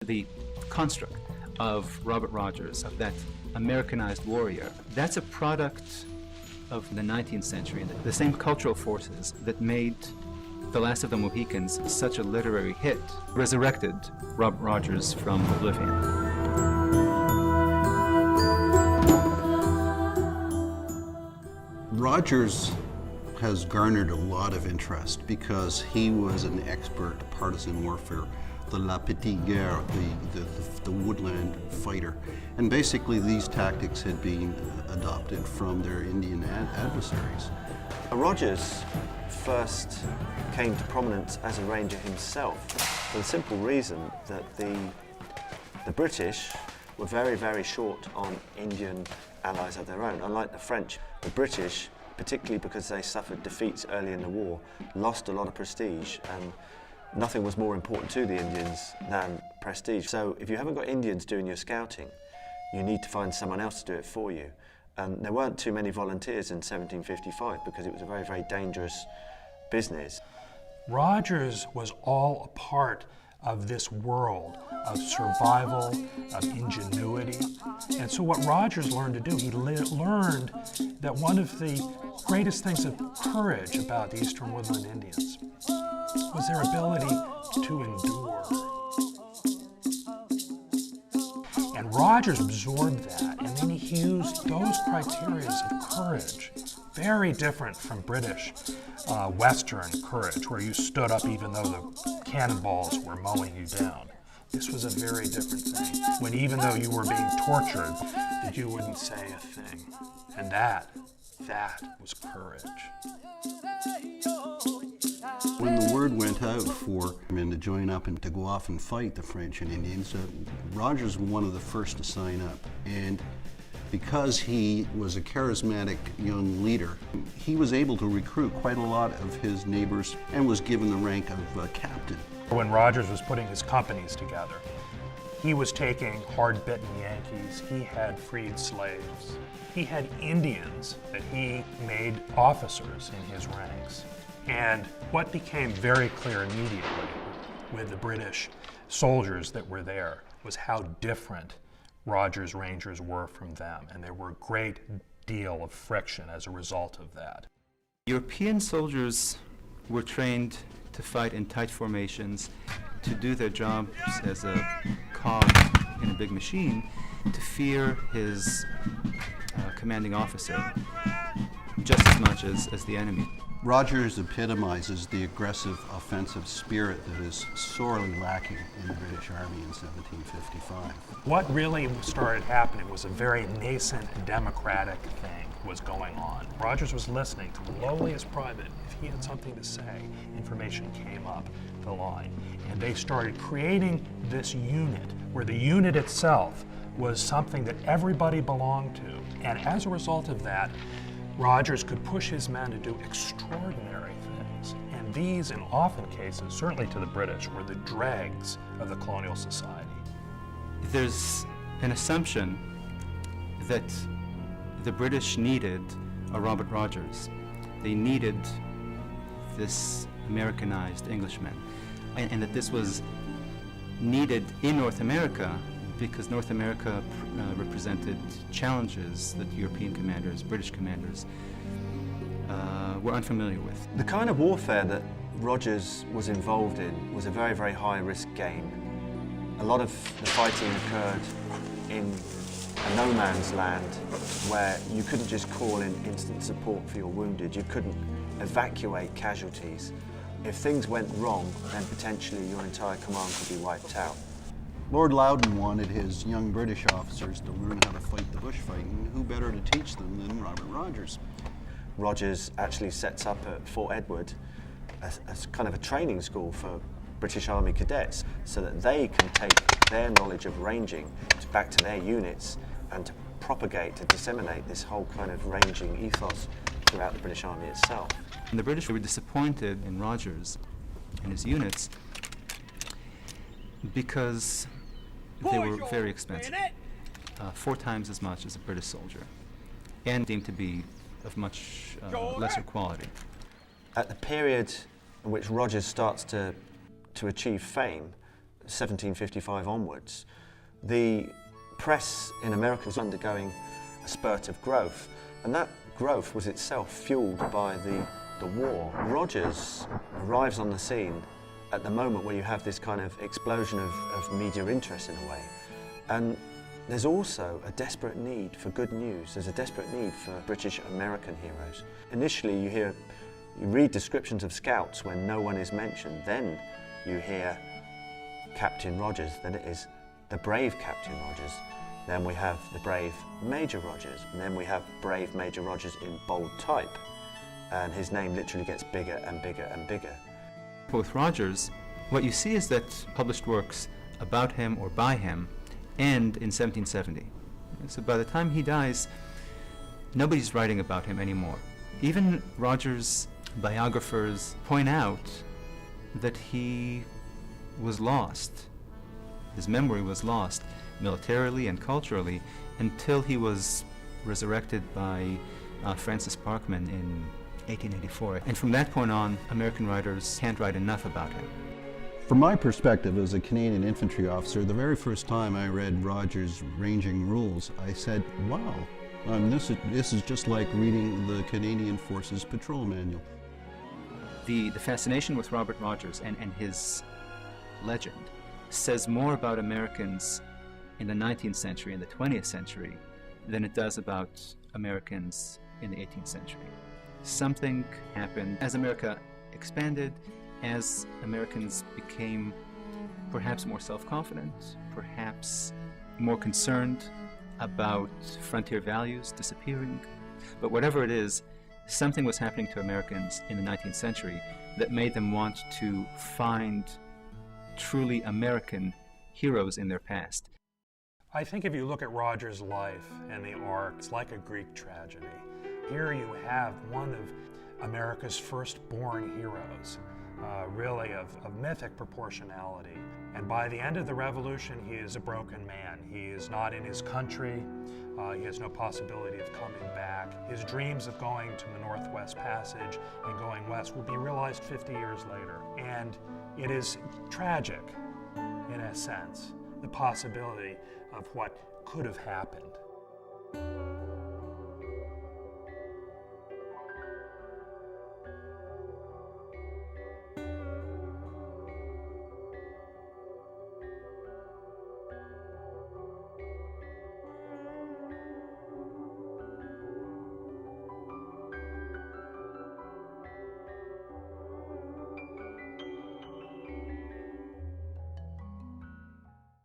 The construct of Robert Rogers, of that Americanized warrior, that's a product of the 19th century, the same cultural forces that made The Last of the Mohicans such a literary hit resurrected Robert Rogers from oblivion. Rogers has garnered a lot of interest because he was an expert partisan warfare, the la petite guerre, the woodland fighter. And basically these tactics had been adopted from their Indian adversaries. Rogers first came to prominence as a ranger himself for the simple reason that the British were very, very short on Indian allies of their own. Unlike the French, the British, particularly because they suffered defeats early in the war, lost a lot of prestige, and nothing was more important to the Indians than prestige. So if you haven't got Indians doing your scouting, you need to find someone else to do it for you. And there weren't too many volunteers in 1755 because it was a very, very dangerous business. Rogers was all a part of this world of survival, of ingenuity. And so what Rogers learned to do, he learned that one of the greatest things of courage about the Eastern Woodland Indians was their ability to endure. And Rogers absorbed that, and then he used those criteria of courage, very different from British Western courage, where you stood up even though the cannonballs were mowing you down. This was a very different thing, when even though you were being tortured, that you wouldn't say a thing. And that was courage. When the word went out for men to join up and to go off and fight the French and Indians, Rogers was one of the first to sign up. And because he was a charismatic young leader, he was able to recruit quite a lot of his neighbors and was given the rank of captain. When Rogers was putting his companies together, he was taking hard-bitten Yankees, he had freed slaves, he had Indians that he made officers in his ranks. And what became very clear immediately with the British soldiers that were there was how different Rogers' Rangers were from them, and there were a great deal of friction as a result of that. European soldiers were trained to fight in tight formations, to do their jobs as a cog in a big machine, to fear his commanding officer just as much as the enemy. Rogers epitomizes the aggressive, offensive spirit that is sorely lacking in the British Army in 1755. What really started happening was a very nascent democratic thing was going on. Rogers was listening to the lowliest private. If he had something to say, information came up the line. And they started creating this unit, where the unit itself was something that everybody belonged to. And as a result of that, Rogers could push his men to do extraordinary things. And these, in often cases, certainly to the British, were the dregs of the colonial society. There's an assumption that the British needed a Robert Rogers. They needed this Americanized Englishman. And that this was needed in North America because North America represented challenges that European commanders, British commanders, were unfamiliar with. The kind of warfare that Rogers was involved in was a very, very high-risk game. A lot of the fighting occurred in a no-man's land where you couldn't just call in instant support for your wounded. You couldn't evacuate casualties. If things went wrong, then potentially your entire command could be wiped out. Lord Loudon wanted his young British officers to learn how to fight the bushfighting. Who better to teach them than Robert Rogers? Rogers actually sets up at Fort Edward as kind of a training school for British Army cadets so that they can take their knowledge of ranging back to their units and to propagate, to disseminate this whole kind of ranging ethos throughout the British Army itself. And the British were disappointed in Rogers and his units because they were very expensive, 4 times as much as a British soldier, and deemed to be of much lesser quality. At the period in which Rogers starts to achieve fame, 1755 onwards, the press in America was undergoing a spurt of growth, and that growth was itself fueled by the war. Rogers arrives on the scene at the moment where you have this kind of explosion of media interest in a way, and there's also a desperate need for good news. There's a desperate need for British American heroes. Initially you read descriptions of scouts when no one is mentioned, then you hear Captain Rogers, then it is the brave Captain Rogers, then we have the brave Major Rogers, and then we have brave Major Rogers in bold type, and his name literally gets bigger and bigger and bigger. With Rogers, what you see is that published works about him or by him end in 1770. So by the time he dies, nobody's writing about him anymore. Even Rogers' biographers point out that he was lost. His memory was lost militarily and culturally until he was resurrected by Francis Parkman in 1884. And from that point on, American writers can't write enough about him. From my perspective as a Canadian infantry officer, the very first time I read Rogers' ranging rules, I said, wow, this is just like reading the Canadian Forces Patrol Manual. The fascination with Robert Rogers and his legend says more about Americans in the 19th century and the 20th century than it does about Americans in the 18th century. Something happened as America expanded, as Americans became perhaps more self-confident, perhaps more concerned about frontier values disappearing. But whatever it is, something was happening to Americans in the 19th century that made them want to find truly American heroes in their past. I think if you look at Rogers' life and the arc, it's like a Greek tragedy. Here you have one of America's firstborn heroes, really of mythic proportionality. And by the end of the Revolution, he is a broken man. He is not in his country. He has no possibility of coming back. His dreams of going to the Northwest Passage and going west will be realized 50 years later. And it is tragic, in a sense, the possibility of what could have happened.